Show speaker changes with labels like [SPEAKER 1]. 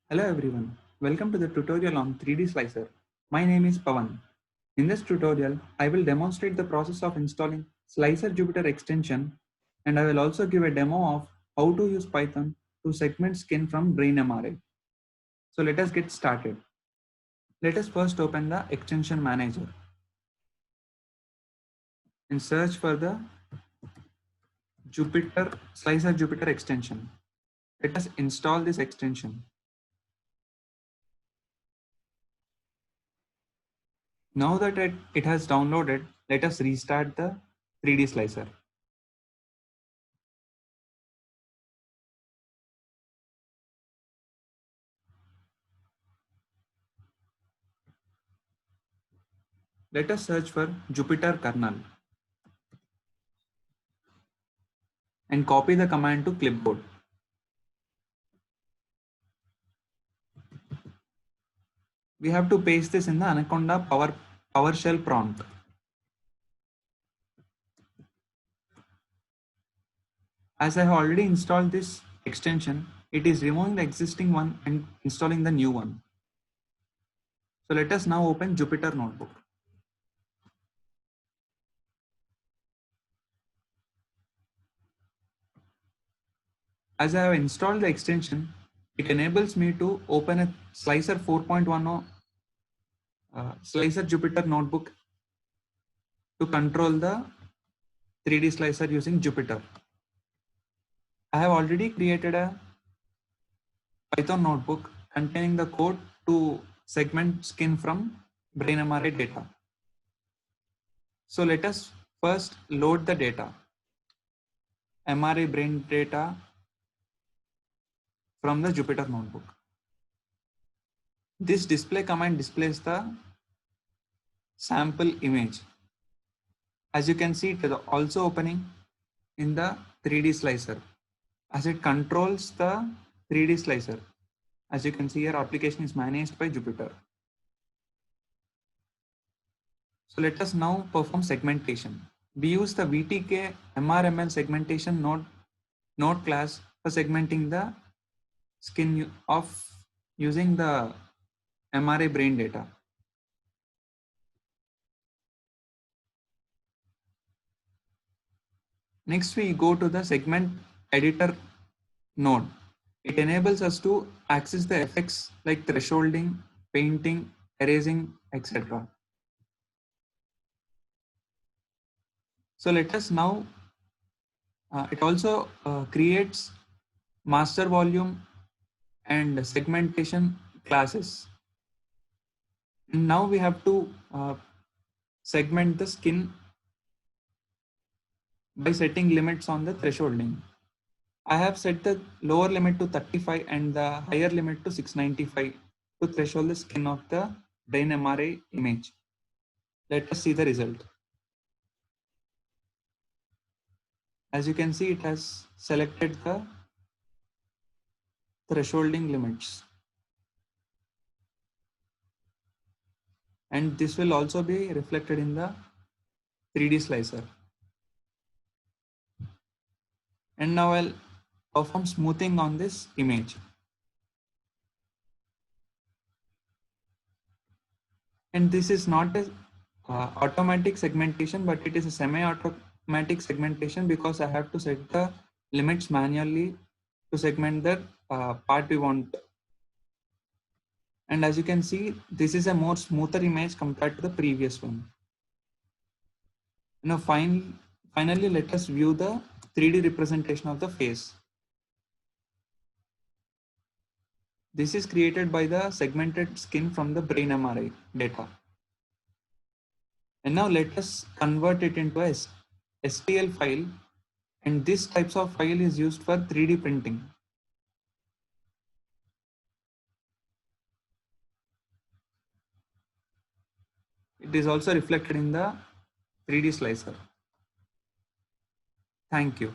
[SPEAKER 1] Hello everyone, welcome to the tutorial on 3D Slicer. My name is Pawan. In this tutorial, I will demonstrate the process of installing Slicer Jupyter extension, and I will also give a demo of how to use Python to segment skin from BrainMRA. So let us get started. Let us first open the extension manager and search for the Slicer Jupyter extension. Let us install this extension. Now that it has downloaded, let us restart the 3D Slicer. Let us search for Jupyter kernel and copy the command to clipboard. We have to paste this in the Anaconda PowerShell prompt. As I have already installed this extension, it is removing the existing one and installing the new one. So let us now open Jupyter Notebook. As I have installed the extension, it enables me to open a Slicer 4.10 Slicer Jupyter Notebook to control the 3D Slicer using Jupyter. I have already created a Python notebook containing the code to segment skin from BrainMRA data. So let us first load the data, MRA brain data from the Jupyter notebook. This display command displays the sample image. As you can see, it is also opening in the 3D slicer as it controls the 3D slicer. As you can see here, application is managed by Jupyter. So let us now perform segmentation. We use the VTK MRML segmentation node class for segmenting the skin of using the MRA brain data. Next, we go to the segment editor node. It enables us to access the effects like thresholding, painting, erasing, etc. So let us now, it also creates master volume and segmentation classes. And now we have to segment the skin by setting limits on the thresholding. I have set the lower limit to 35 and the higher limit to 695 to threshold the skin of the brain MRA image. Let us see the result. As you can see, it has selected the thresholding limits. And this will also be reflected in the 3D slicer. And now I'll perform smoothing on this image. And this is not a automatic segmentation, but it is a semi-automatic segmentation because I have to set the limits manually to segment the part we want. And as you can see, this is a more smoother image compared to the previous one. Now finally, let us view the 3D representation of the face. This is created by the segmented skin from the brain MRI data. And now let us convert it into a STL file, and this types of file is used for 3D printing. It is also reflected in the 3D slicer. Thank you.